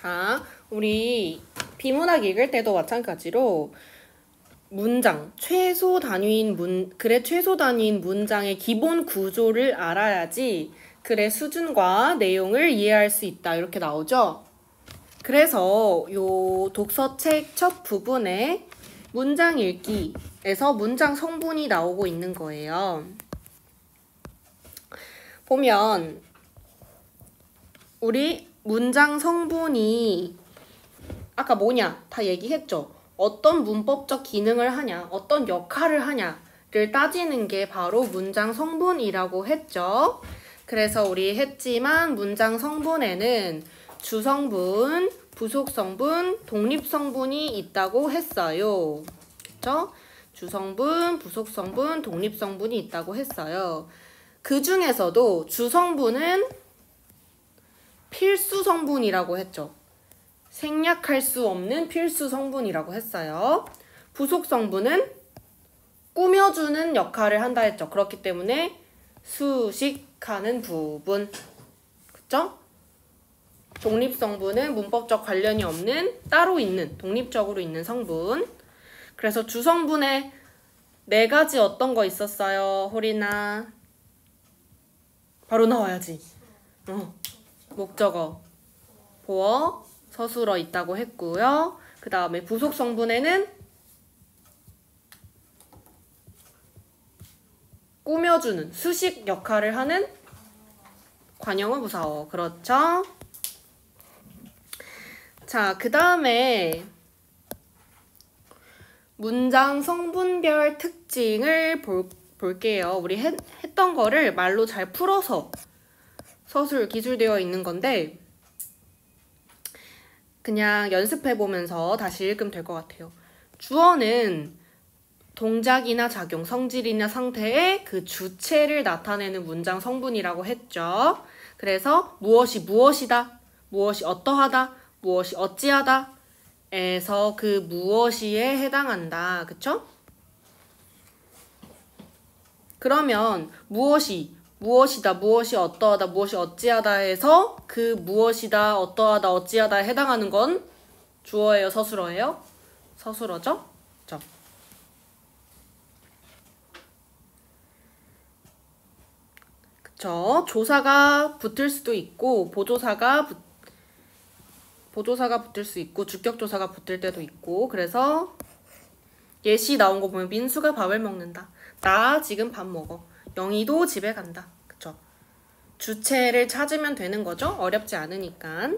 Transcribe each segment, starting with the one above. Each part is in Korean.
자, 우리 비문학 읽을 때도 마찬가지로 문장, 최소 단위인 글의 최소 단위인 문장의 기본 구조를 알아야지 글의 수준과 내용을 이해할 수 있다. 이렇게 나오죠? 그래서 요 독서책 첫 부분에 문장 읽기에서 문장 성분이 나오고 있는 거예요. 보면 우리 문장 성분이 아까 뭐냐 다 얘기했죠. 어떤 문법적 기능을 하냐, 어떤 역할을 하냐를 따지는 게 바로 문장 성분이라고 했죠. 그래서 우리 했지만 문장 성분에는 주성분, 부속성분, 독립성분이 있다고 했어요. 그쵸? 주성분, 부속성분, 독립성분이 있다고 했어요. 그 중에서도 주성분은 필수 성분이라고 했죠. 생략할 수 없는 필수 성분이라고 했어요. 부속 성분은 꾸며주는 역할을 한다 했죠. 그렇기 때문에 수식하는 부분. 그쵸? 독립 성분은 문법적 관련이 없는 따로 있는 독립적으로 있는 성분. 그래서 주성분에 4가지 어떤 거 있었어요? 호리나. 바로 나와야지. 목적어, 보어, 서술어 있다고 했고요. 그 다음에 부속 성분에는 꾸며주는 수식 역할을 하는 관형어, 부사어. 그렇죠? 자, 그 다음에 문장 성분별 특징을 볼게요. 우리 했던 거를 말로 잘 풀어서 서술 기술되어 있는 건데 그냥 연습해보면서 다시 읽으면 될 것 같아요. 주어는 동작이나 작용, 성질이나 상태의 그 주체를 나타내는 문장 성분이라고 했죠. 그래서 무엇이 무엇이다, 무엇이 어떠하다, 무엇이 어찌하다 에서 그 무엇이에 해당한다. 그쵸? 그러면 무엇이다, 무엇이 어떠하다, 무엇이 어찌하다 해서 그 무엇이다, 어떠하다, 어찌하다에 해당하는 건 주어예요, 서술어예요? 서술어죠? 그쵸? 그쵸? 조사가 붙을 수도 있고 보조사가 붙을 수 있고 주격조사가 붙을 때도 있고. 그래서 예시 나온 거 보면 민수가 밥을 먹는다. 나 지금 밥 먹어. 영희도 집에 간다. 그쵸? 주체를 찾으면 되는 거죠? 어렵지 않으니까.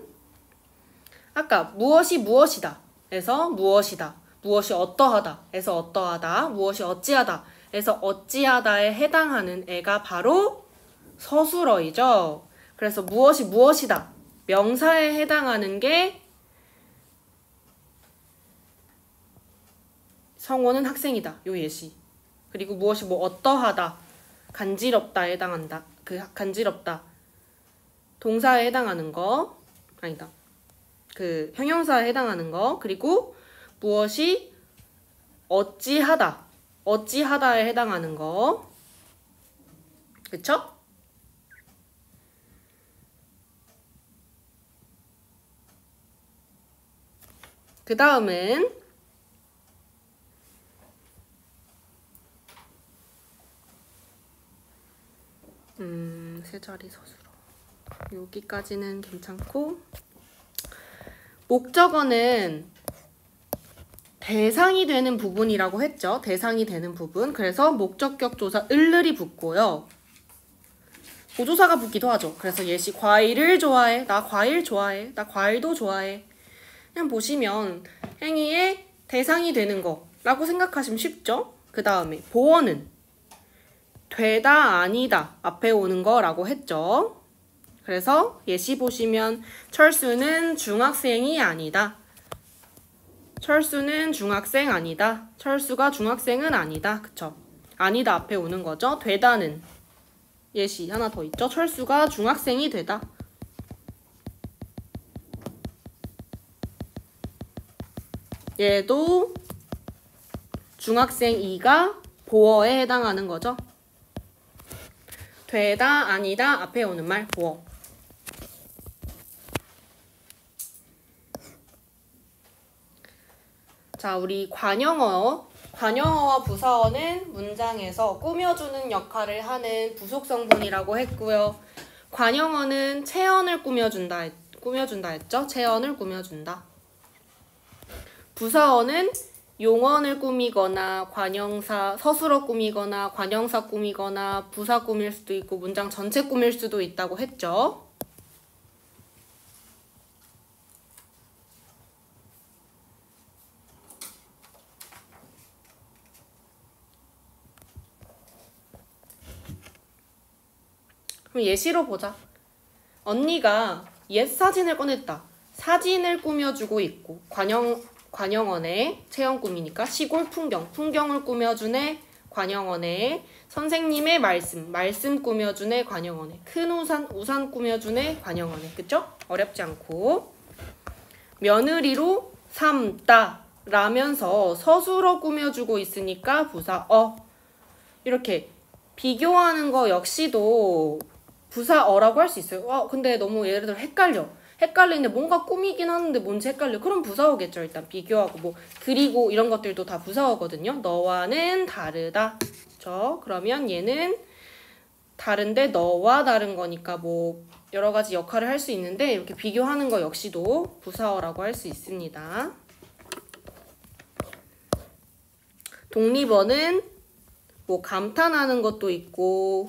아까 무엇이 무엇이다 에서 무엇이다, 무엇이 어떠하다 에서 어떠하다, 무엇이 어찌하다 에서 어찌하다에 해당하는 애가 바로 서술어이죠. 그래서 무엇이 무엇이다 명사에 해당하는 게 성호는 학생이다. 요 예시. 그리고 무엇이 뭐 어떠하다, 간지럽다에 해당한다. 그 간지럽다 동사에 해당하는 거 아니다. 그 형용사에 해당하는 거. 그리고 무엇이 어찌하다, 어찌하다에 해당하는 거. 그쵸? 그 다음은 세 자리 서술어. 여기까지는 괜찮고 목적어는 대상이 되는 부분이라고 했죠. 대상이 되는 부분. 그래서 목적격 조사 을을이 붙고요. 보조사가 붙기도 하죠. 그래서 예시 과일을 좋아해. 나 과일 좋아해. 나 과일도 좋아해. 그냥 보시면 행위의 대상이 되는 거라고 생각하시면 쉽죠. 그 다음에 보어는 되다, 아니다 앞에 오는 거라고 했죠. 그래서 예시 보시면 철수는 중학생이 아니다. 철수는 중학생 아니다. 철수가 중학생은 아니다. 그쵸? 아니다 앞에 오는 거죠. 되다는 예시 하나 더 있죠. 철수가 중학생이 되다. 얘도 중학생 2가 보어에 해당하는 거죠. 되다, 아니다 앞에 오는 말 보어. 자, 우리 관형어와 부사어는 문장에서 꾸며주는 역할을 하는 부속 성분이라고 했고요. 관형어는 체언을 꾸며준다 했죠? 체언을 꾸며준다. 부사어는 용언을 꾸미거나 관형사, 서술어 꾸미거나 관형사 꾸미거나 부사 꾸밀 수도 있고 문장 전체 꾸밀 수도 있다고 했죠. 그럼 예시로 보자. 언니가 옛 사진을 꺼냈다. 사진을 꾸며주고 있고 관형어네 체형 꾸미니까 시골 풍경을 꾸며주네 관형어네 선생님의 말씀 꾸며주네 관형어네 큰 우산 꾸며주네 관형어네 그쵸? 어렵지 않고 며느리로 삼다 라면서 서술어 꾸며주고 있으니까 부사어 이렇게 비교하는 거 역시도 부사어라고 할 수 있어요. 근데 너무 예를 들어 헷갈리는데 뭔가 꾸미긴 하는데 뭔지 헷갈려. 그럼 부사어겠죠. 일단 비교하고 뭐 그리고 이런 것들도 다 부사어거든요. 너와는 다르다. 그렇죠? 그러면 얘는 다른데 너와 다른 거니까 뭐 여러 가지 역할을 할 수 있는데 이렇게 비교하는 거 역시도 부사어라고 할 수 있습니다. 독립어는 뭐 감탄하는 것도 있고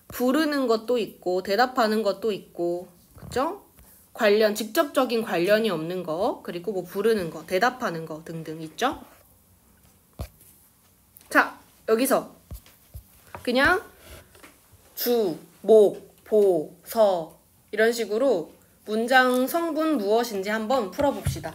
부르는 것도 있고 대답하는 것도 있고 그죠? 직접적인 관련이 없는 거 그리고 뭐 부르는 거 대답하는 거 등등 있죠? 자 여기서 그냥 주, 목, 보, 서 이런 식으로 문장 성분 무엇인지 한번 풀어봅시다.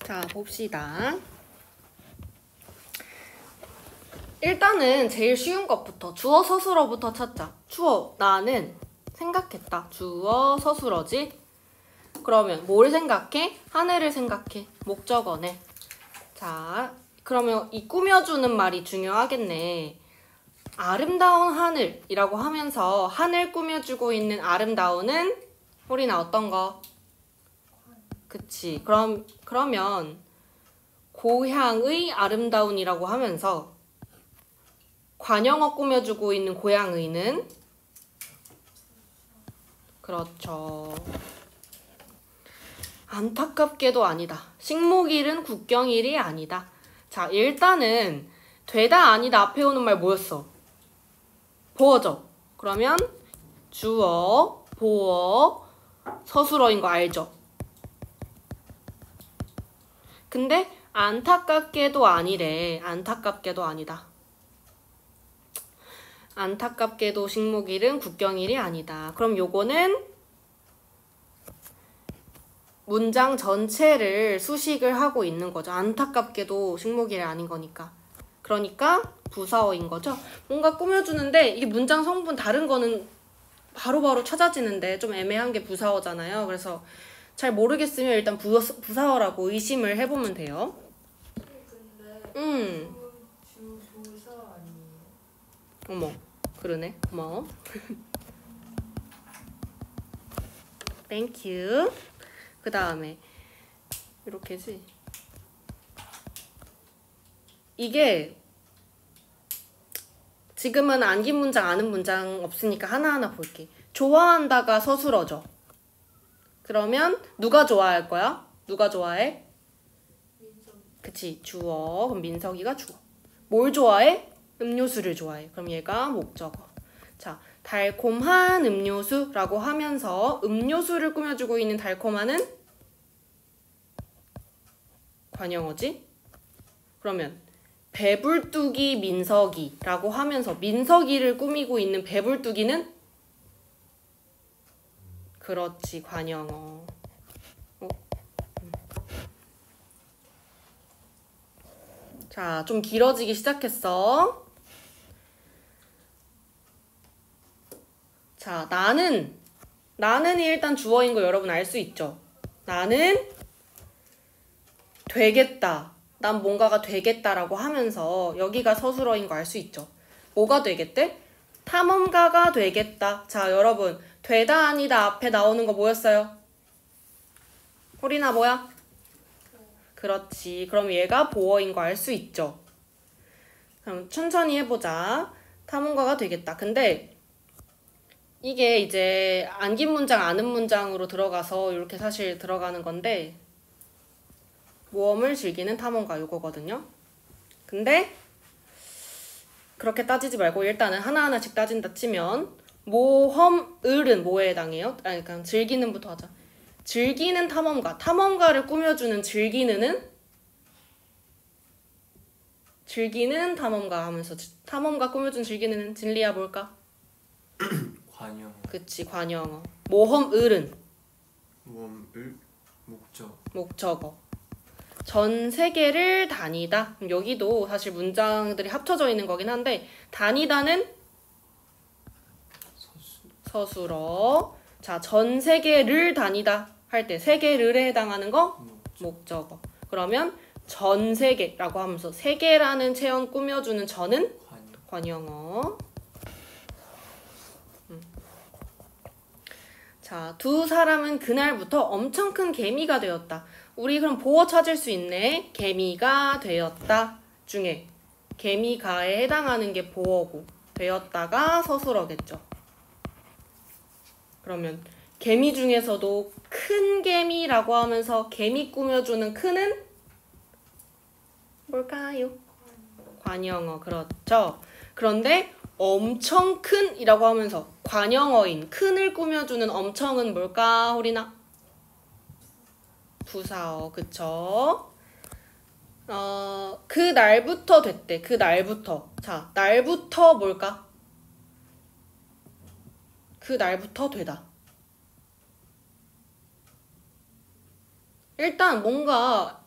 자, 봅시다. 일단은 제일 쉬운 것부터 주어 서술어부터 찾자. 주어 나는 생각했다. 주어 서술어지. 그러면 뭘 생각해? 하늘을 생각해. 목적어네. 자, 그러면 이 꾸며주는 말이 중요하겠네. 아름다운 하늘이라고 하면서 하늘 꾸며주고 있는 아름다운은 우리는 어떤 거? 그치. 그러면 고향의 아름다운이라고 하면서 관용어 꾸며주고 있는 고향의는 그렇죠. 안타깝게도 아니다. 식목일은 국경일이 아니다. 자, 일단은 되다 아니다 앞에 오는 말 뭐였어? 보어죠. 그러면 주어, 보어, 서술어인 거 알죠? 근데 안타깝게도 아니래. 안타깝게도 아니다. 안타깝게도 식목일은 국경일이 아니다. 그럼 요거는 문장 전체를 수식을 하고 있는 거죠. 안타깝게도 식목일이 아닌 거니까. 그러니까 부사어인 거죠. 뭔가 꾸며주는데 이게 문장 성분 다른 거는 바로바로 찾아지는데 좀 애매한 게 부사어잖아요. 그래서 잘 모르겠으면 일단 부사어라고 의심을 해보면 돼요. 근데 주부사 아니에요? 어머, 그러네. 고마워. 땡큐. 그 다음에 이렇게지. 이게 지금은 안긴 문장 아는 문장 없으니까 하나하나 볼게. 좋아한다가 서술어죠. 그러면 누가 좋아할 거야? 누가 좋아해? 민석. 그치, 주어. 그럼 민석이가 주어. 뭘 좋아해? 음료수를 좋아해. 그럼 얘가 목적어. 자, 달콤한 음료수라고 하면서 음료수를 꾸며주고 있는 달콤한은 관용어지? 그러면 배불뚝이 민석이라고 하면서 민석이를 꾸미고 있는 배불뚝이는 그렇지, 관용어. 자, 좀 길어지기 시작했어. 자, 나는이 일단 주어인 거 여러분 알 수 있죠? 나는 되겠다. 난 뭔가가 되겠다라고 하면서 여기가 서술어인 거 알 수 있죠? 뭐가 되겠대? 탐험가가 되겠다. 자, 여러분 되다 아니다 앞에 나오는 거 뭐였어요? 호리나 뭐야? 그렇지. 그럼 얘가 보어인 거 알 수 있죠? 그럼 천천히 해보자. 탐험가가 되겠다. 근데 이게 이제 안긴 문장 아는 문장으로 들어가서 이렇게 사실 들어가는 건데 모험을 즐기는 탐험가 요거거든요. 근데 그렇게 따지지 말고 일단은 하나하나씩 따진다 치면 모험을은 뭐에 해당해요? 아니, 그러니까 즐기는부터 하자. 즐기는 탐험가. 탐험가를 꾸며주는 즐기는은 즐기는 탐험가 하면서 탐험가 꾸며준 즐기는은 진리야 뭘까? 관용. 그치, 관용어. 모험을은 모험을 목적어. 전 세계를 다니다. 여기도 사실 문장들이 합쳐져 있는 거긴 한데 다니다는 서술어. 자, 전 세계를 다니다 할 때 세계를에 해당하는 거 목적어. 그러면 전 세계라고 하면서 세계라는 체험 꾸며주는 전은 관용어. 자, 두 사람은 그날부터 엄청 큰 개미가 되었다. 우리 그럼 보어 찾을 수 있네. 개미가 되었다 중에 개미가에 해당하는 게 보어고 되었다가 서술어겠죠. 그러면 개미 중에서도 큰 개미라고 하면서 개미 꾸며주는 큰은 뭘까요? 관용어. 그렇죠. 그런데 엄청 큰이라고 하면서 관용어인 큰을 꾸며주는 엄청은 뭘까, 호리나? 부사어. 그쵸? 그 날부터 됐대. 그 날부터. 자, 날부터 뭘까? 그 날부터 되다. 일단 뭔가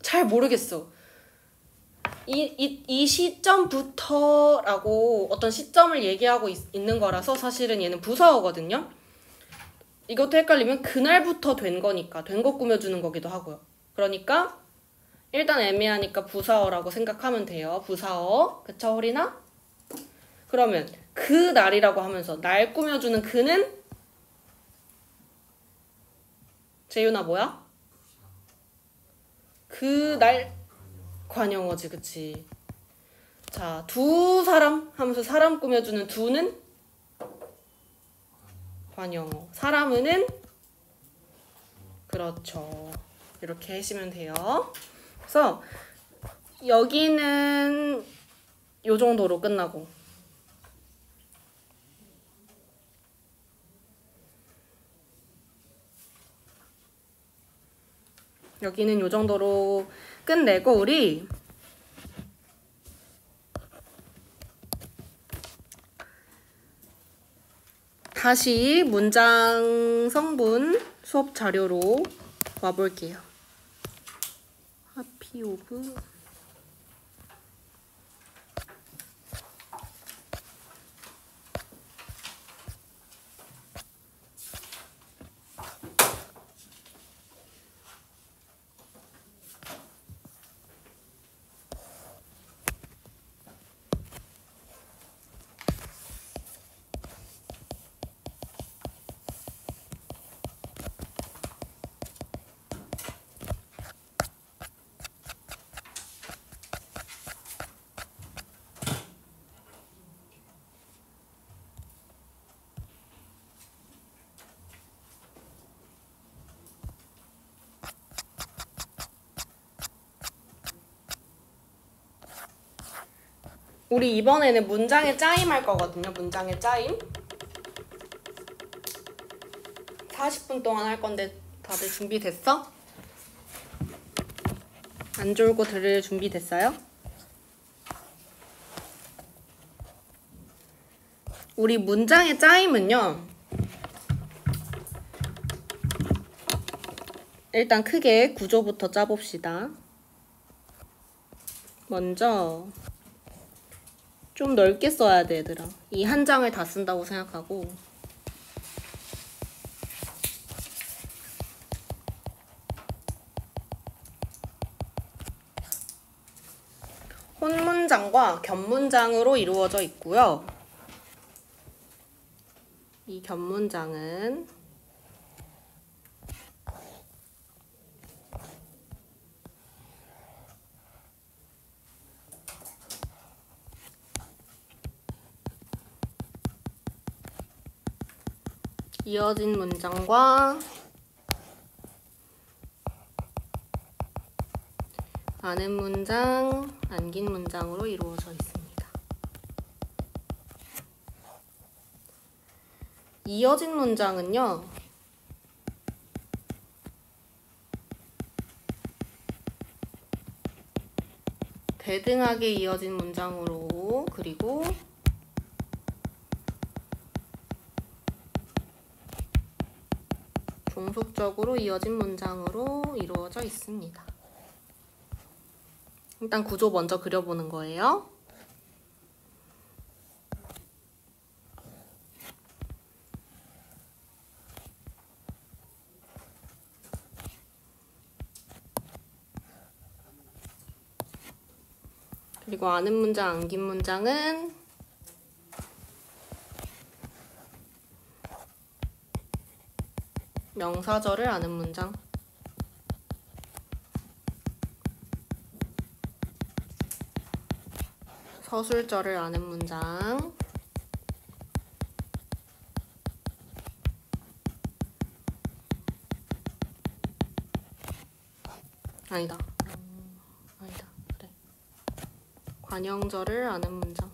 잘 모르겠어. 이 시점부터라고 어떤 시점을 얘기하고 있는 거라서 사실은 얘는 부사어거든요. 이것도 헷갈리면 그날부터 된 거니까 된 거 꾸며주는 거기도 하고요. 그러니까 일단 애매하니까 부사어라고 생각하면 돼요. 부사어. 그쵸, 호리나? 그러면 그 날이라고 하면서 날 꾸며주는 그는 재윤아 뭐야? 그 날 관용어지, 그치? 자, 두 사람 하면서 사람 꾸며주는 두는 관용어. 사람은 그렇죠. 이렇게 하시면 돼요. 그래서 여기는 요 정도로 끝나고 여기는 요 정도로 끝내고 우리 다시 문장 성분 수업 자료로 와볼게요. 하피 오브 우리 이번에는 문장의 짜임 할 거거든요. 문장의 짜임. 40분 동안 할 건데 다들 준비됐어? 안 졸고 들을 준비 됐어요? 우리 문장의 짜임은요. 일단 크게 구조부터 짜봅시다. 먼저 좀 넓게 써야 돼, 얘들아. 이 한 장을 다 쓴다고 생각하고. 혼문장과 겹문장으로 이루어져 있고요. 이 겹문장은 이어진 문장과 아는 문장, 안긴 문장으로 이루어져 있습니다. 이어진 문장은요. 대등하게 이어진 문장으로 그리고 종속적으로 이어진 문장으로 이루어져 있습니다. 일단 구조 먼저 그려보는 거예요. 그리고 아는 문장, 안긴 문장은 명사절을 아는 문장, 서술절을 아는 문장, 아니다. 그래. 관형절을 아는 문장,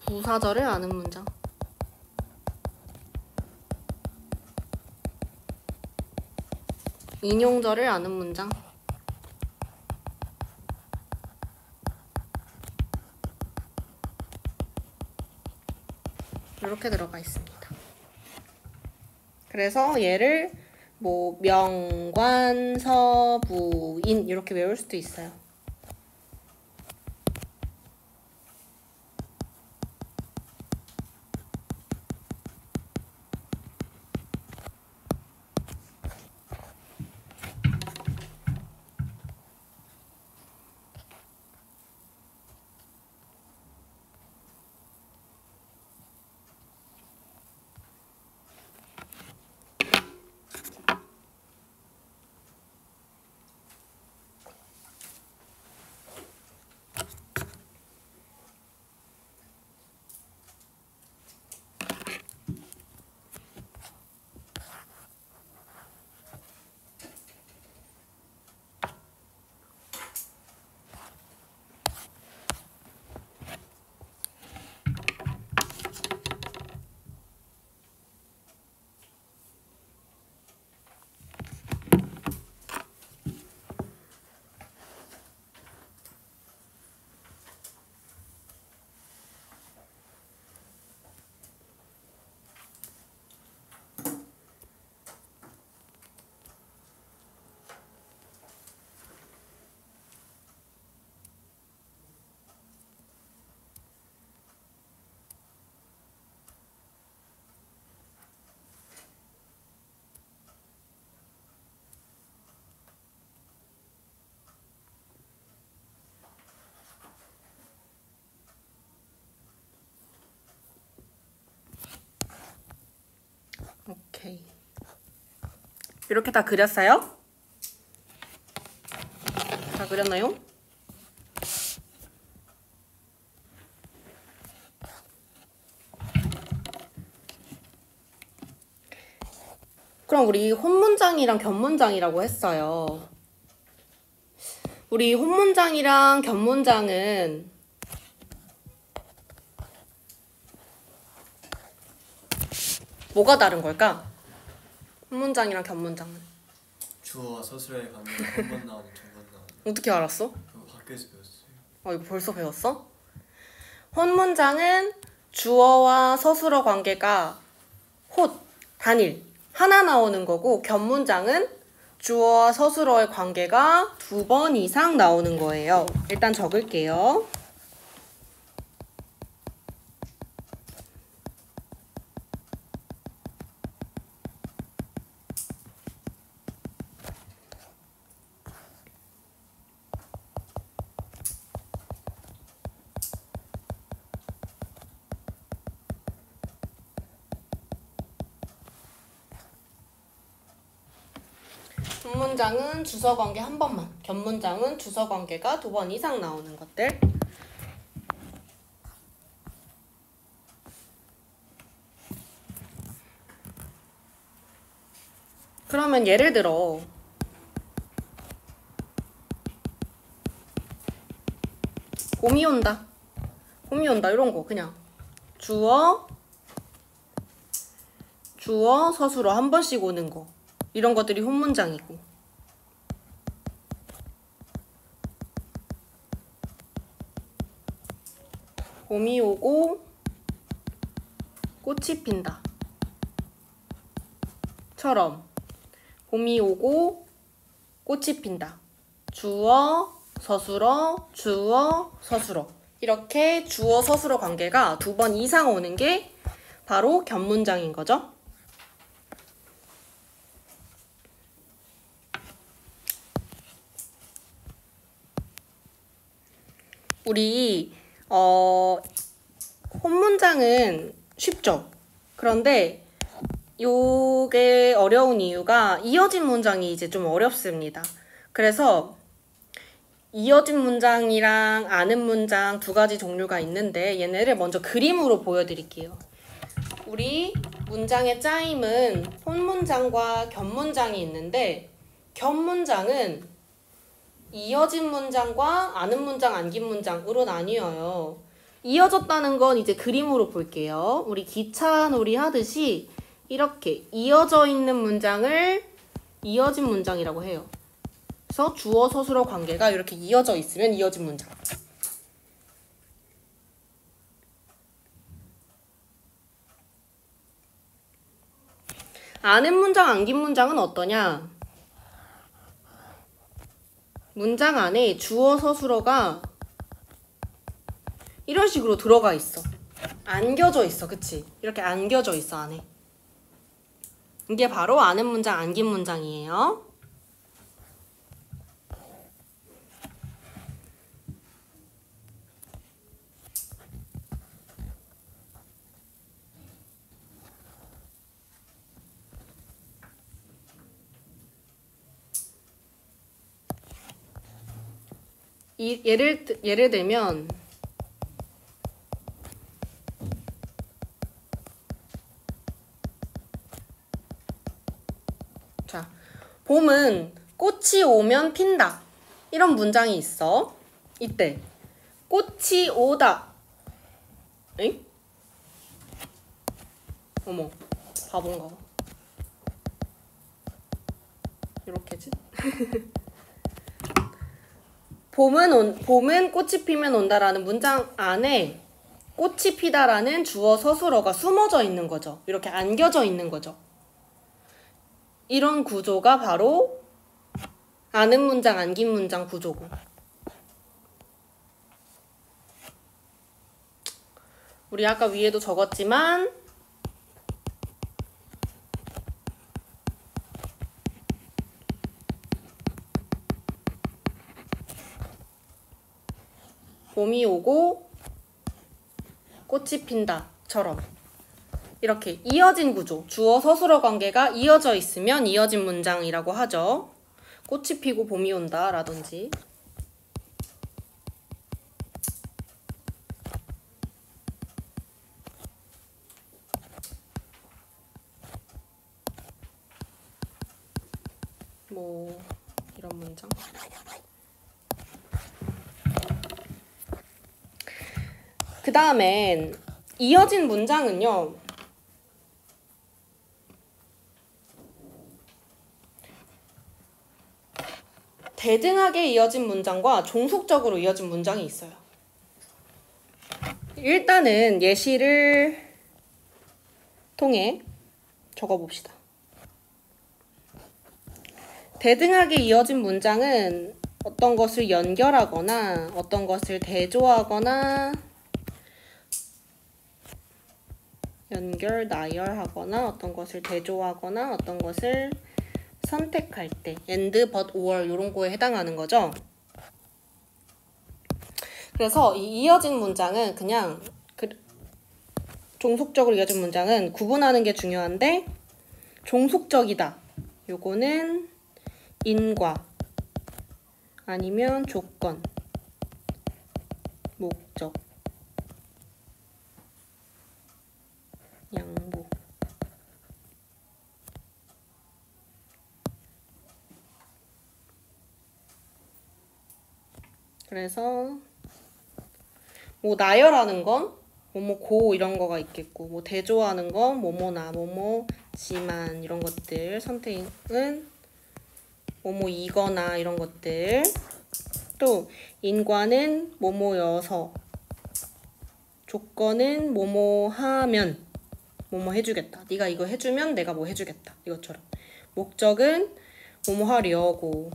부사절을 아는 문장, 인용절을 아는 문장, 이렇게 들어가 있습니다. 그래서 얘를 뭐 명관, 서부인 이렇게 외울 수도 있어요. 오케이. 이렇게 다 그렸어요? 다 그렸나요? 그럼 우리 혼문장이랑 견문장이라고 했어요. 우리 혼문장이랑 견문장은 뭐가 다른 걸까? 혼문장이랑 견문장은 주어와 서술어의 관계가 한 번 나오는 두 번 나오는. 어떻게 알았어? 그거 학교에서 배웠어요. 이거 벌써 배웠어? 혼문장은 주어와 서술어 관계가 단일 하나 나오는 거고, 견문장은 주어와 서술어의 관계가 2번 이상 나오는 거예요. 일단 적을게요. 혼문장은 주어관계 한 번만, 견문장은 주어관계가 2번 이상 나오는 것들. 그러면 예를 들어 봄이 온다 이런 거 그냥 주어 서술어 한 번씩 오는 거, 이런 것들이 혼문장이고, 봄이 오고 꽃이 핀다 처럼 봄이 오고 꽃이 핀다, 주어 서술어 주어 서술어, 이렇게 주어 서술어 관계가 2번 이상 오는 게 바로 견문장인 거죠. 우리 혼문장은 쉽죠? 그런데 요게 어려운 이유가 이어진 문장이 이제 좀 어렵습니다. 그래서 이어진 문장이랑 아는 문장 2가지 종류가 있는데, 얘네를 먼저 그림으로 보여드릴게요. 우리 문장의 짜임은 혼문장과 견문장이 있는데, 견문장은 이어진 문장과 아는 문장, 안긴 문장으로 나뉘어요. 이어졌다는 건 이제 그림으로 볼게요. 우리 기차 놀이 하듯이 이렇게 이어져 있는 문장을 이어진 문장이라고 해요. 그래서 주어 서술어 관계가 이렇게 이어져 있으면 이어진 문장. 아는 문장, 안긴 문장은 어떠냐? 문장 안에 주어 서술어가 이런 식으로 들어가 있어. 안겨져 있어. 그치? 이렇게 안겨져 있어, 안에. 이게 바로 아는 문장, 안긴 문장이에요. 예를 들면 자, 봄은 꽃이 오면 핀다. 이런 문장이 있어. 이때 꽃이 오다. 엥? 어머, 바본가 봐. 이렇게지? 봄은 꽃이 피면 온다라는 문장 안에 꽃이 피다라는 주어 서술어가 숨어져 있는 거죠. 이렇게 안겨져 있는 거죠. 이런 구조가 바로 아는 문장, 안긴 문장 구조고. 우리 아까 위에도 적었지만 봄이 오고 꽃이 핀다처럼 이렇게 이어진 구조, 주어 서술어 관계가 이어져 있으면 이어진 문장이라고 하죠. 꽃이 피고 봄이 온다 라든지. 뭐 이런 문장. 그 다음엔 이어진 문장은요. 대등하게 이어진 문장과 종속적으로 이어진 문장이 있어요. 일단은 예시를 통해 적어봅시다. 대등하게 이어진 문장은 어떤 것을 연결하거나 어떤 것을 대조하거나 나열하거나 어떤 것을 대조하거나 어떤 것을 선택할 때 and, but, or 이런 거에 해당하는 거죠. 그래서 이 이어진 문장은 그냥 종속적으로 이어진 문장은 구분하는 게 중요한데 종속적이다. 요거는 인과 아니면 조건, 목적, 양보. 그래서 뭐 나열하는 건 뭐뭐 고 이런 거가 있겠고 뭐 대조하는 건 뭐뭐나 뭐뭐지만 이런 것들 선택은 뭐뭐 이거나 이런 것들 또 인과는 뭐뭐여서 조건은 뭐뭐 하면 뭐뭐 해주겠다. 네가 이거 해주면 내가 뭐 해주겠다. 이것처럼 목적은 뭐뭐 하려고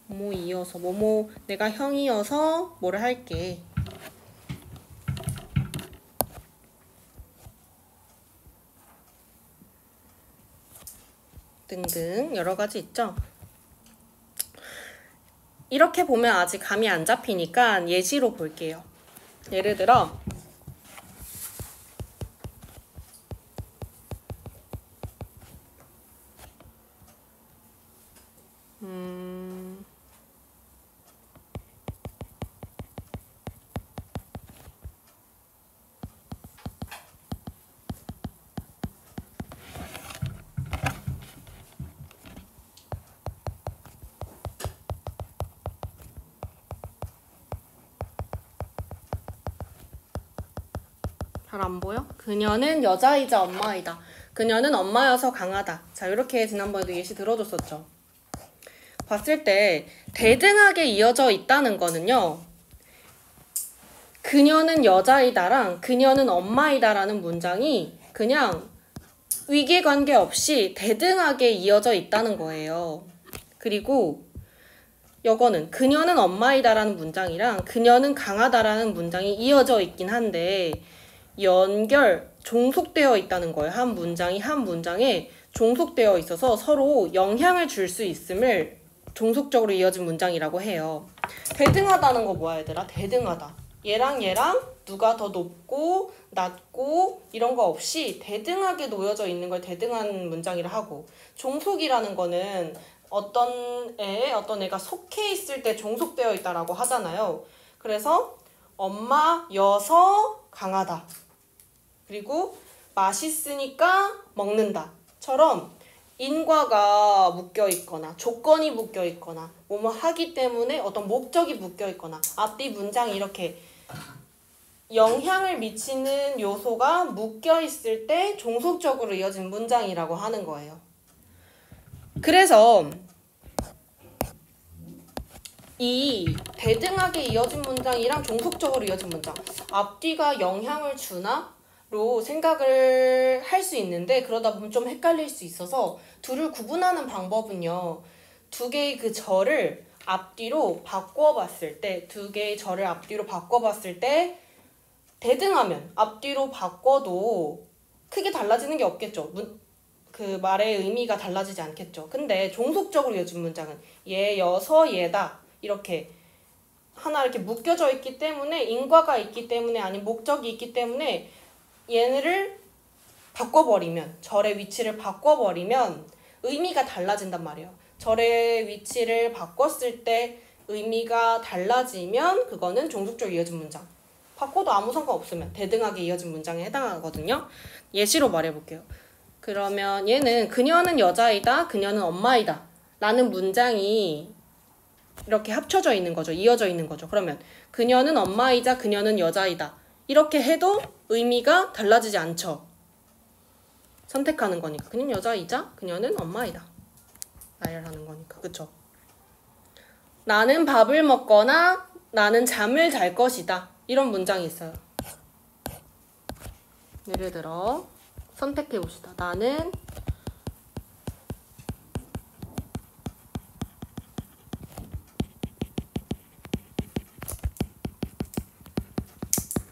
뭐뭐 이어서 뭐뭐 내가 형이어서 뭐를 할게 등등 여러 가지 있죠. 이렇게 보면 아직 감이 안 잡히니까 예시로 볼게요. 예를 들어 잘 안 보여? 그녀는 여자이자 엄마이다. 그녀는 엄마여서 강하다. 자, 이렇게 지난번에도 예시 들어줬었죠. 봤을 때 대등하게 이어져 있다는 거는요. 그녀는 여자이다랑 그녀는 엄마이다라는 문장이 그냥 위계관계 없이 대등하게 이어져 있다는 거예요. 그리고 요거는 그녀는 엄마이다라는 문장이랑 그녀는 강하다라는 문장이 이어져 있긴 한데 종속되어 있다는 거예요. 한 문장이 한 문장에 종속되어 있어서 서로 영향을 줄 수 있음을 종속적으로 이어진 문장이라고 해요. 대등하다는 거 뭐야 얘들아? 대등하다. 얘랑 누가 더 높고 낮고 이런 거 없이 대등하게 놓여져 있는 걸 대등한 문장이라 하고, 종속이라는 거는 어떤 애가 속해 있을 때 종속되어 있다라고 하잖아요. 그래서 엄마여서 강하다. 그리고 맛있으니까 먹는다처럼 인과가 묶여 있거나 조건이 묶여 있거나 뭐뭐 하기 때문에 어떤 목적이 묶여 있거나 앞뒤 문장이 이렇게 영향을 미치는 요소가 묶여 있을 때 종속적으로 이어진 문장이라고 하는 거예요. 그래서 이 대등하게 이어진 문장이랑 종속적으로 이어진 문장, 앞뒤가 영향을 주나로 생각을 할 수 있는데 그러다 보면 좀 헷갈릴 수 있어서 둘을 구분하는 방법은요, 두 개의 그 절을 앞뒤로 바꿔봤을 때, 대등하면 앞뒤로 바꿔도 크게 달라지는 게 없겠죠. 그 말의 의미가 달라지지 않겠죠. 근데 종속적으로 이어진 문장은 얘여서 얘다 이렇게 하나 이렇게 묶여져 있기 때문에, 인과가 있기 때문에, 아니면 목적이 있기 때문에 얘네를 바꿔버리면, 절의 위치를 바꿔버리면 의미가 달라진단 말이에요. 절의 위치를 바꿨을 때 의미가 달라지면 그거는 종속적으로 이어진 문장. 바꿔도 아무 상관없으면 대등하게 이어진 문장에 해당하거든요. 예시로 말해볼게요. 그러면 얘는 그녀는 여자이다, 그녀는 엄마이다 라는 문장이 이렇게 합쳐져 있는 거죠. 이어져 있는 거죠. 그러면 그녀는 엄마이자 그녀는 여자이다 이렇게 해도 의미가 달라지지 않죠. 선택하는 거니까. 그녀는 여자이자 그녀는 엄마이다 나열하는 거니까. 그쵸? 나는 밥을 먹거나 나는 잠을 잘 것이다 이런 문장이 있어요. 예를 들어 선택해 봅시다.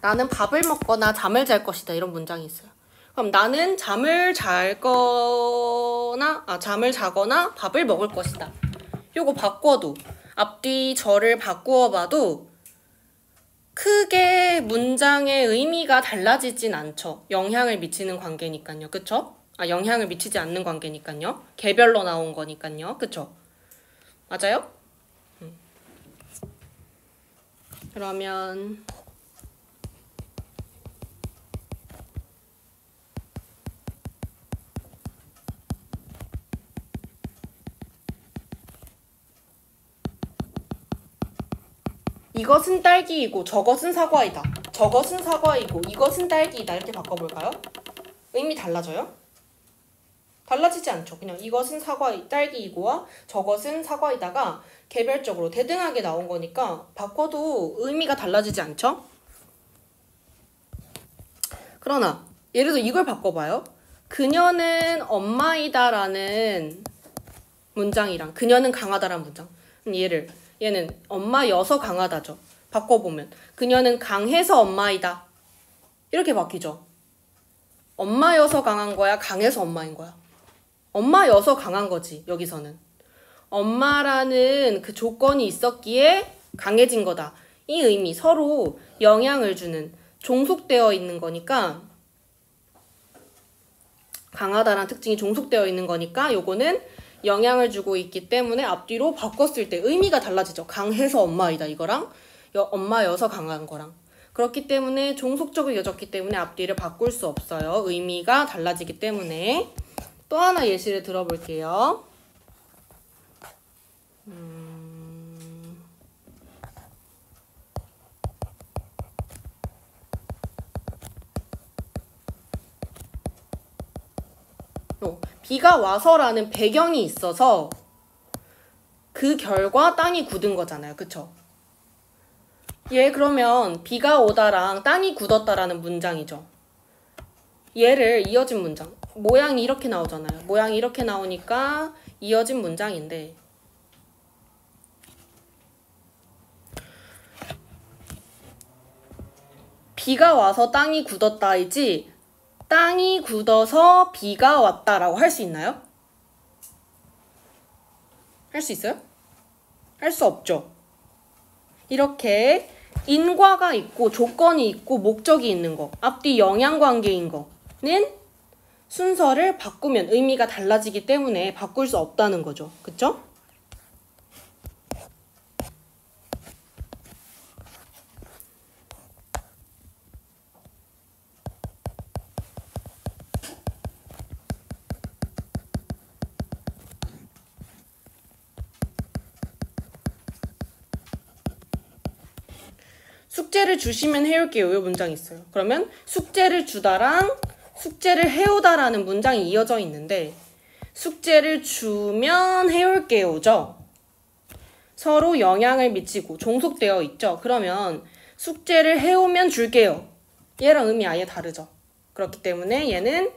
나는 밥을 먹거나 잠을 잘 것이다 이런 문장이 있어요. 그럼 나는 잠을 자거나 밥을 먹을 것이다. 요거 바꿔도, 앞뒤 절을 바꾸어 봐도 크게 문장의 의미가 달라지진 않죠. 영향을 미치는 관계니까요. 그쵸? 영향을 미치지 않는 관계니까요. 개별로 나온 거니까요. 그쵸? 맞아요? 그러면 이것은 딸기이고 저것은 사과이다. 저것은 사과이고 이것은 딸기이다. 이렇게 바꿔볼까요? 의미 달라져요? 달라지지 않죠. 그냥 이것은 딸기이고와 저것은 사과이다가 개별적으로 대등하게 나온 거니까 바꿔도 의미가 달라지지 않죠? 그러나 예를 들어 이걸 바꿔봐요. 그녀는 엄마이다라는 문장이랑 그녀는 강하다라는 문장. 얘는 엄마여서 강하다죠. 바꿔보면 그녀는 강해서 엄마이다 이렇게 바뀌죠. 엄마여서 강한 거야, 강해서 엄마인 거야? 엄마여서 강한 거지. 여기서는 엄마라는 그 조건이 있었기에 강해진 거다. 이 의미, 서로 영향을 주는, 종속되어 있는 거니까, 강하다라는 특징이 종속되어 있는 거니까 요거는 영향을 주고 있기 때문에 앞뒤로 바꿨을 때 의미가 달라지죠. 강해서 엄마이다 이거랑 엄마여서 강한 거랑. 그렇기 때문에 종속적으로 이어졌기 때문에 앞뒤를 바꿀 수 없어요. 의미가 달라지기 때문에. 또 하나 예시를 들어볼게요. 비가 와서라는 배경이 있어서 그 결과 땅이 굳은 거잖아요. 그쵸? 얘 그러면 비가 오다랑 땅이 굳었다라는 문장이죠. 얘를 이어진 문장. 모양이 이렇게 나오잖아요. 모양이 이렇게 나오니까 이어진 문장인데 비가 와서 땅이 굳었다이지 땅이 굳어서 비가 왔다라고 할 수 있나요? 할 수 있어요? 할 수 없죠. 이렇게 인과가 있고 조건이 있고 목적이 있는 거, 앞뒤 영향관계인 거는 순서를 바꾸면 의미가 달라지기 때문에 바꿀 수 없다는 거죠. 그쵸? 숙제를 주시면 해올게요. 이 문장이 있어요. 그러면 숙제를 주다랑 숙제를 해오다라는 문장이 이어져 있는데 숙제를 주면 해올게요죠. 서로 영향을 미치고 종속되어 있죠. 그러면 숙제를 해오면 줄게요. 얘랑 의미 아예 다르죠. 그렇기 때문에 얘는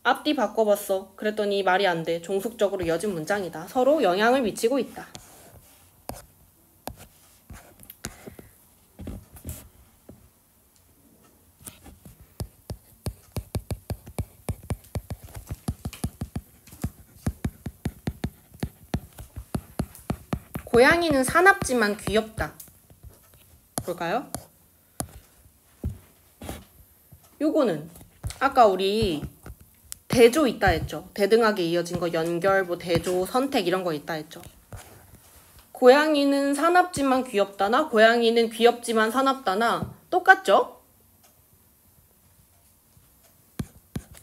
앞뒤 바꿔봤어. 그랬더니 말이 안 돼. 종속적으로 이어진 문장이다. 서로 영향을 미치고 있다. 고양이는 사납지만 귀엽다. 볼까요? 요거는 아까 우리 대조 있다 했죠. 대등하게 이어진 거 연결, 뭐 대조, 선택 이런 거 있다 했죠. 고양이는 사납지만 귀엽다나 고양이는 귀엽지만 사납다나 똑같죠?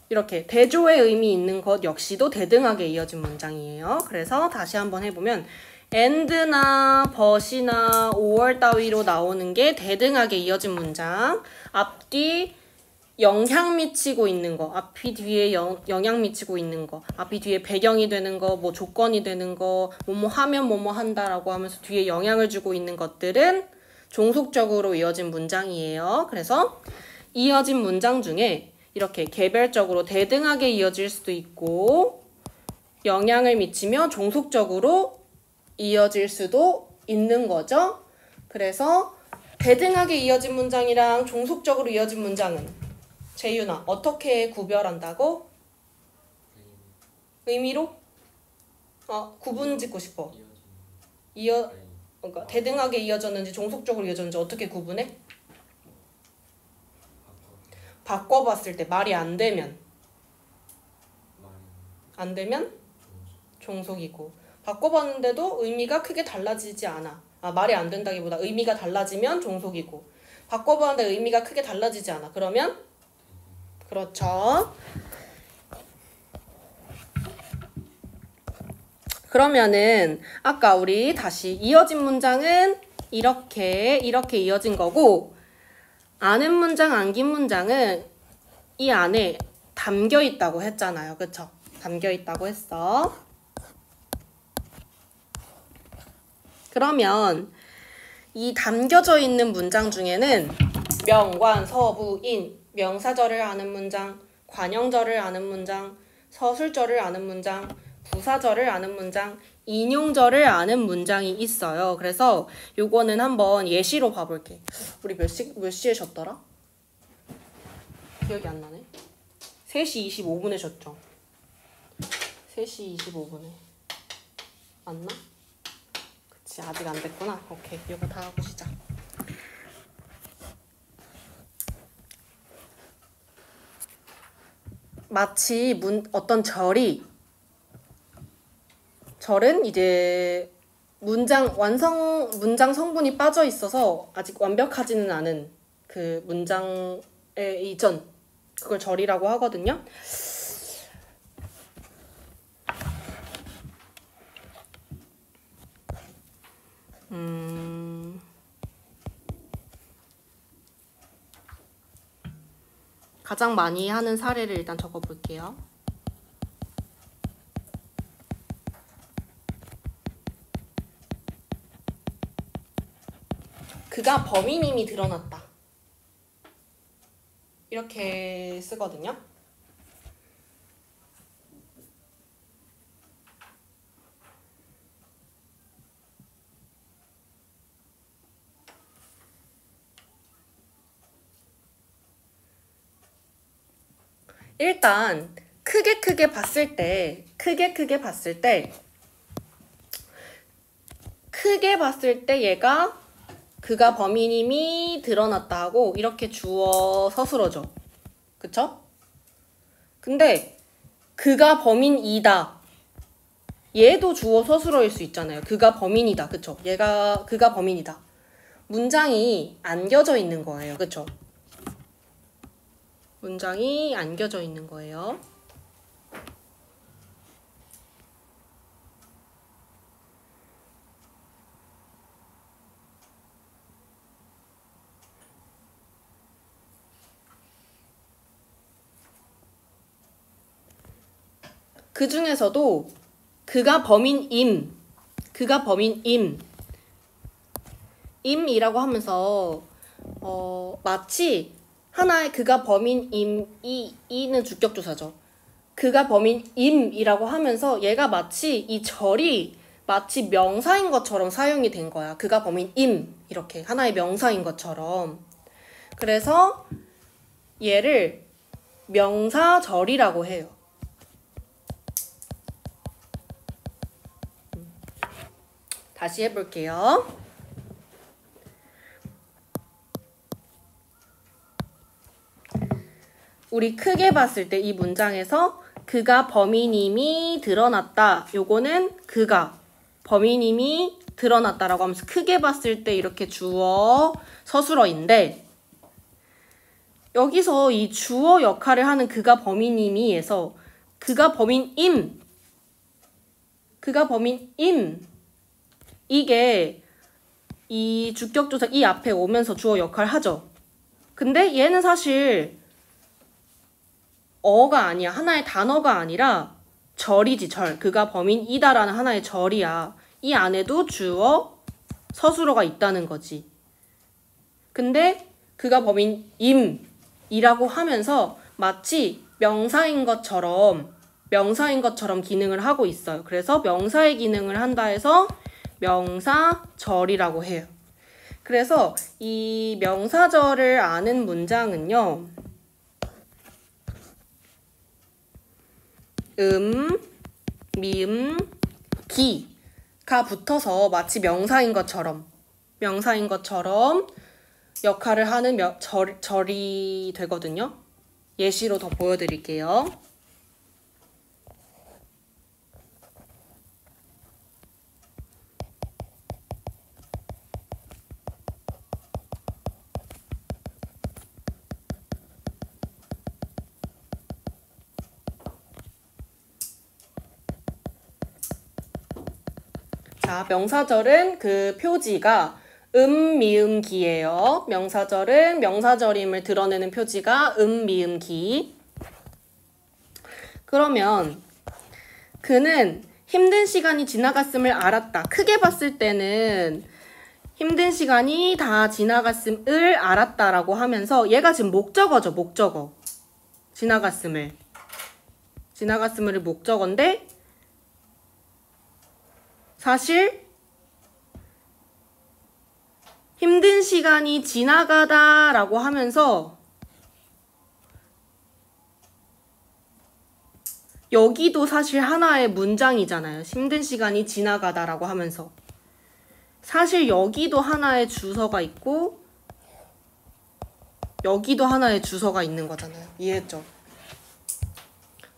이렇게 대조의 의미 있는 것 역시도 대등하게 이어진 문장이에요. 그래서 다시 한번 해보면 and나 but이나 or 따위로 나오는 게 대등하게 이어진 문장. 앞뒤 영향 미치고 있는 거, 앞이 뒤에 영향 미치고 있는 거, 앞이 뒤에 배경이 되는 거, 뭐 조건이 되는 거, 뭐뭐 하면 뭐뭐 한다라고 하면서 뒤에 영향을 주고 있는 것들은 종속적으로 이어진 문장이에요. 그래서 이어진 문장 중에 이렇게 개별적으로 대등하게 이어질 수도 있고 영향을 미치며 종속적으로 이어질 수도 있는 거죠. 그래서 대등하게 이어진 문장이랑 종속적으로 이어진 문장은 재윤아 어떻게 구별한다고? 의미로? 구분 짓고 싶어. 그러니까 대등하게 이어졌는지 종속적으로 이어졌는지 어떻게 구분해? 바꿔봤을 때 말이 안 되면 종속이고 바꿔봤는데도 의미가 크게 달라지지 않아. 말이 안 된다기보다 의미가 달라지면 종속이고 바꿔봤는데 의미가 크게 달라지지 않아. 그러면 그렇죠. 그러면은 아까 우리 다시 이어진 문장은 이렇게 이어진 거고 아는 문장, 안긴 문장은 이 안에 담겨 있다고 했잖아요. 그쵸? 담겨 있다고 했어. 그러면 이 담겨져 있는 문장 중에는 명관, 서부, 인, 명사절을 아는 문장, 관형절을 아는 문장, 서술절을 아는 문장, 부사절을 아는 문장, 인용절을 아는 문장이 있어요. 그래서 요거는 한번 예시로 봐볼게. 우리 몇 시에 쉬었더라? 기억이 안 나네. 3시 25분에 쉬었죠? 3시 25분에. 맞나? 그치, 아직 안 됐구나. 오케이, 이거 다 하고 시작. 마치 어떤 절은 이제 문장 성분이 빠져 있어서 아직 완벽하지는 않은 그 문장의 이전, 그걸 절이라고 하거든요. 가장 많이 하는 사례를 일단 적어볼게요. 그가 범인임이 드러났다. 이렇게 쓰거든요. 일단 크게 봤을 때 얘가 그가 범인임이 드러났다 하고 이렇게 주어 서술어죠. 그쵸? 근데 그가 범인이다. 얘도 주어 서술어일 수 있잖아요. 그가 범인이다. 그쵸? 그가 범인이다. 문장이 안겨져 있는 거예요. 그쵸? 문장이 안겨져 있는 거예요. 그 중에서도 그가 임이라고 하면서 마치 하나의 그가 범인임이는 주격조사죠. 그가 범인임이라고 하면서 얘가 마치 이 절이 마치 명사인 것처럼 사용이 된 거야. 그가 범인임 이렇게 하나의 명사인 것처럼. 그래서 얘를 명사절이라고 해요. 다시 해볼게요. 우리 크게 봤을 때 이 문장에서 그가 범인임이 드러났다. 요거는 그가 범인임이 드러났다라고 하면서 크게 봤을 때 이렇게 주어 서술어인데 여기서 이 주어 역할을 하는 그가 범인임이에서 그가 범인임 이게 이 주격조사 이 앞에 오면서 주어 역할을 하죠. 근데 얘는 사실 어가 아니야. 하나의 단어가 아니라 절이지, 절. 그가 범인이다라는 하나의 절이야. 이 안에도 주어, 서술어가 있다는 거지. 근데 그가 범인임이라고 하면서 마치 명사인 것처럼 기능을 하고 있어요. 그래서 명사의 기능을 한다 해서 명사절이라고 해요. 그래서 이 명사절을 아는 문장은요. 미음, 기가 붙어서 마치 명사인 것처럼 역할을 하는 절이 되거든요. 예시로 더 보여드릴게요. 자, 명사절은 그 표지가 미음, 기예요. 명사절은 명사절임을 드러내는 표지가 미음, 기. 그러면 그는 힘든 시간이 지나갔음을 알았다. 크게 봤을 때는 힘든 시간이 다 지나갔음을 알았다라고 하면서 얘가 지금 목적어죠. 목적어. 지나갔음을 목적어인데 사실 힘든 시간이 지나가다라고 하면서 여기도 사실 하나의 문장이잖아요. 힘든 시간이 지나가다라고 하면서 사실 여기도 하나의 주어가 있고 여기도 하나의 주어가 있는 거잖아요. 이해했죠?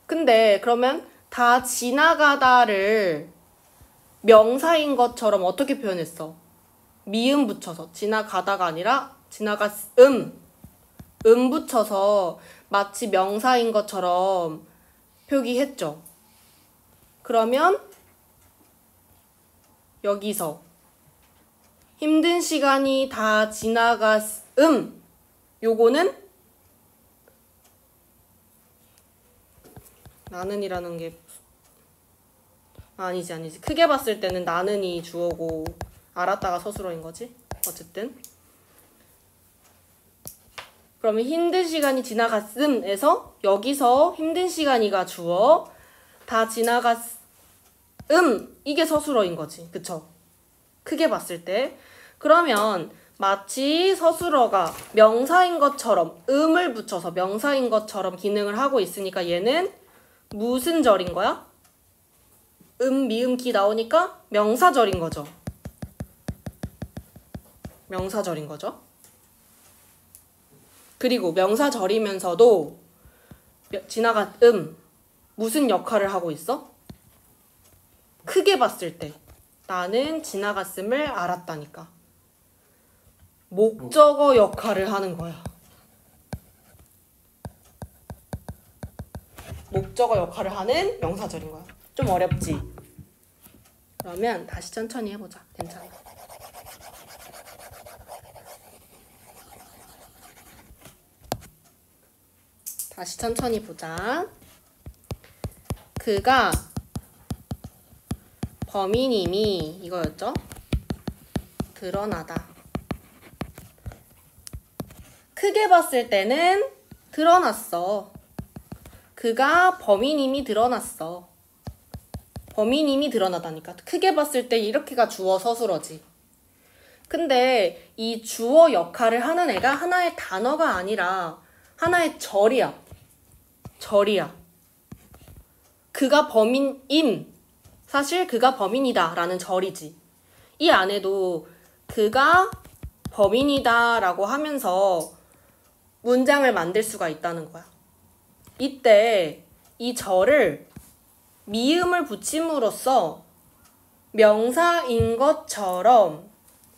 근데 그러면 다 지나가다를 명사인 것처럼 어떻게 표현했어? 미음 붙여서 지나가다가 아니라 지나갔음 붙여서 마치 명사인 것처럼 표기했죠. 그러면 여기서 힘든 시간이 다 지나갔음 요거는 나는이라는 게 아니지. 크게 봤을 때는 나는이 주어고 알았다가 서술어인 거지. 어쨌든 그러면 힘든 시간이 지나갔음에서 여기서 힘든 시간이가 주어, 다 지나갔음 이게 서술어인 거지. 그쵸? 크게 봤을 때. 그러면 마치 서술어가 명사인 것처럼 음을 붙여서 명사인 것처럼 기능을 하고 있으니까 얘는 무슨 절인 거야? 미음, 기 나오니까 명사절인 거죠. 명사절인 거죠. 그리고 명사절이면서도 지나간 무슨 역할을 하고 있어? 크게 봤을 때 나는 지나갔음을 알았다니까. 목적어 역할을 하는 거야. 목적어 역할을 하는 명사절인 거야. 좀 어렵지? 그러면 다시 천천히 해보자. 괜찮아. 다시 천천히 보자. 그가 범인임이 이거였죠? 드러나다. 크게 봤을 때는 드러났어. 그가 범인임이 드러났어. 범인임이 드러나다니까. 크게 봤을 때 이렇게가 주어 서술어지. 근데 이 주어 역할을 하는 애가 하나의 단어가 아니라 하나의 절이야. 절이야. 그가 범인임. 사실 그가 범인이다 라는 절이지. 이 안에도 그가 범인이다 라고 하면서 문장을 만들 수가 있다는 거야. 이때 이 절을 미음을 붙임으로써 명사인 것처럼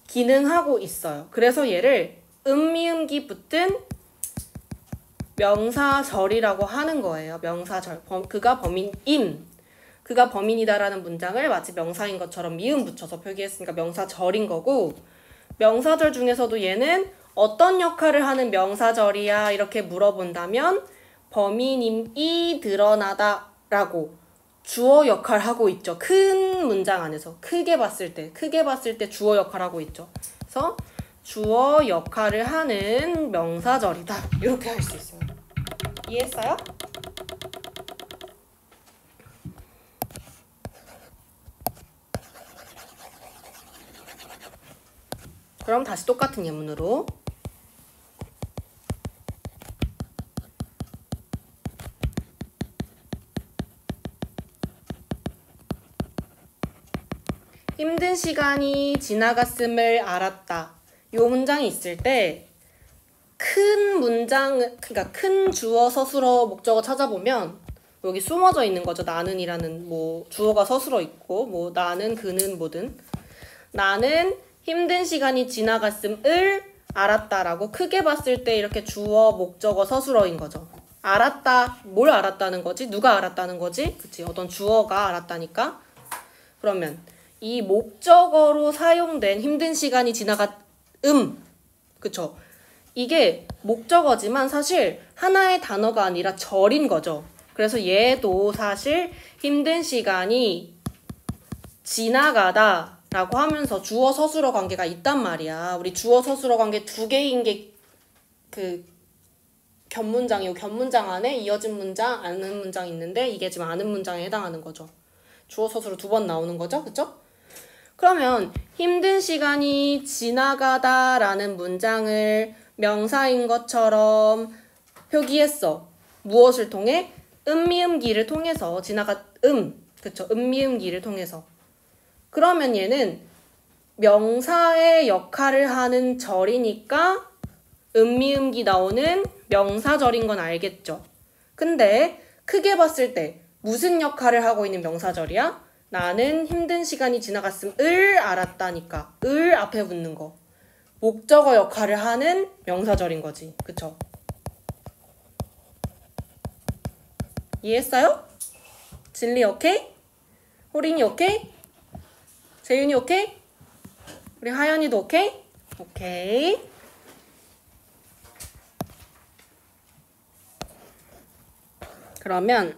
기능하고 있어요. 그래서 얘를 미음기 붙은 명사절이라고 하는 거예요. 명사절. 그가 범인임. 그가 범인이다라는 문장을 마치 명사인 것처럼 미음 붙여서 표기했으니까 명사절인 거고, 명사절 중에서도 얘는 어떤 역할을 하는 명사절이야 이렇게 물어본다면 범인임이 드러나다 라고 주어 역할 하고 있죠. 큰 문장 안에서 크게 봤을 때 주어 역할 하고 있죠. 그래서 주어 역할을 하는 명사절이다 이렇게 할 수 있어요. 이해했어요? 그럼 다시 똑같은 예문으로 힘든 시간이 지나갔음을 알았다. 이 문장이 있을 때 큰 문장, 그러니까 큰 주어, 서술어, 목적어 찾아보면 여기 숨어져 있는 거죠. 나는이라는 뭐 주어가 서술어 있고 뭐 나는, 그는, 뭐든. 나는 힘든 시간이 지나갔음을 알았다라고 크게 봤을 때 이렇게 주어, 목적어, 서술어인 거죠. 알았다. 뭘 알았다는 거지? 누가 알았다는 거지? 그치? 어떤 주어가 알았다니까? 그러면 이 목적어로 사용된 힘든 시간이 그쵸? 이게 목적어지만 사실 하나의 단어가 아니라 절인 거죠. 그래서 얘도 사실 힘든 시간이 지나가다 라고 하면서 주어 서술어 관계가 있단 말이야. 우리 주어 서술어 관계 두 개인 게 그 견문장이고, 견문장 안에 이어진 문장, 아는 문장이 있는데 이게 지금 아는 문장에 해당하는 거죠. 주어 서술어 두 번 나오는 거죠. 그쵸? 그러면 힘든 시간이 지나가다 라는 문장을 명사인 것처럼 표기했어. 무엇을 통해? 미음기를 통해서 그쵸? 미음기를 통해서. 그러면 얘는 명사의 역할을 하는 절이니까 미음기 나오는 명사절인 건 알겠죠? 근데 크게 봤을 때 무슨 역할을 하고 있는 명사절이야? 나는 힘든 시간이 지나갔음을 알았다니까. 을 앞에 붙는 거. 목적어 역할을 하는 명사절인 거지. 그쵸? 이해했어요? 진리 오케이? 호린이 오케이? 재윤이 오케이? 우리 하연이도 오케이? 오케이. 그러면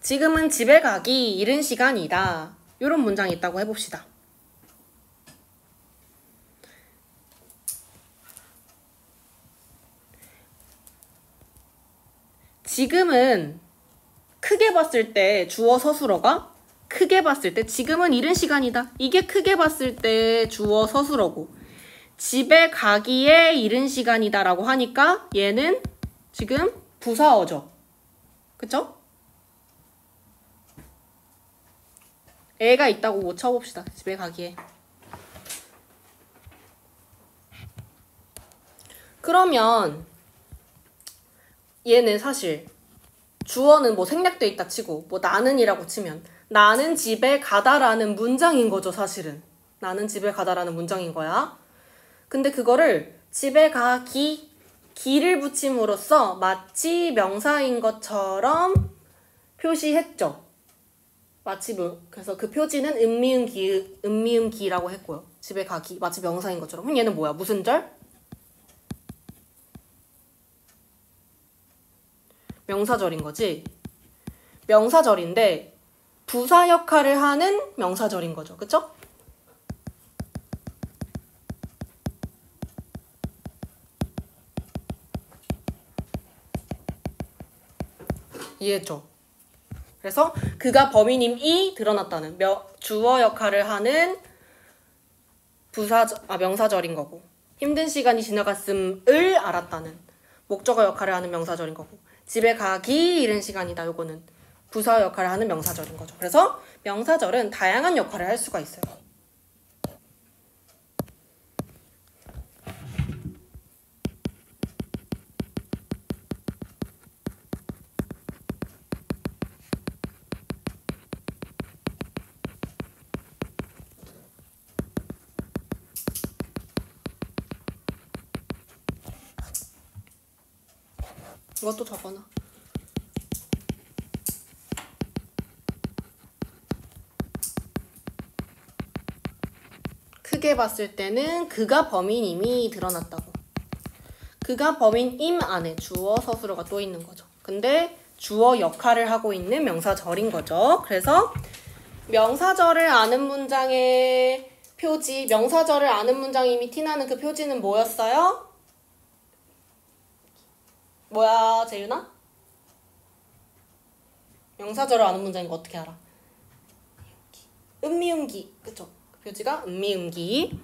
지금은 집에 가기 이른 시간이다. 이런 문장이 있다고 해봅시다. 지금은 크게 봤을 때 주어 서술어가 크게 봤을 때 지금은 이른 시간이다. 이게 크게 봤을 때 주어 서술어고 집에 가기에 이른 시간이다 라고 하니까 얘는 지금 부사어죠. 그쵸? 애가 있다고 못 쳐봅시다. 집에 가기에. 그러면 얘는 사실 주어는 뭐 생략돼 있다 치고 뭐 나는이라고 치면 나는 집에 가다라는 문장인 거죠. 사실은 나는 집에 가다라는 문장인 거야. 근데 그거를 집에 가기 기를 붙임으로써 마치 명사인 것처럼 표시했죠. 마치 그래서 그 표지는 음미음 기라고 했고요. 집에 가기 마치 명사인 것처럼. 그럼 얘는 뭐야? 무슨 절? 명사절인 거지. 명사절인데 부사 역할을 하는 명사절인 거죠. 그쵸? 이해했죠? 그래서 그가 범인임이 드러났다는 주어 역할을 하는 명사절인 거고 힘든 시간이 지나갔음을 알았다는 목적어 역할을 하는 명사절인 거고 집에 가기 이른 시간이다. 요거는 부사 역할을 하는 명사절인 거죠. 그래서 명사절은 다양한 역할을 할 수가 있어요. 이것도 적어놔. 크게 봤을 때는 그가 범인임이 드러났다고. 그가 범인임 안에 주어 서술어가 또 있는 거죠. 근데 주어 역할을 하고 있는 명사절인 거죠. 그래서 명사절을 아는 문장의 표지, 명사절을 아는 문장이 이미 티나는 그 표지는 뭐였어요? 뭐야, 재윤아? 명사절을 아는 문장인 거 어떻게 알아? 음미음기, 그쵸? 그 표지가 음미음기.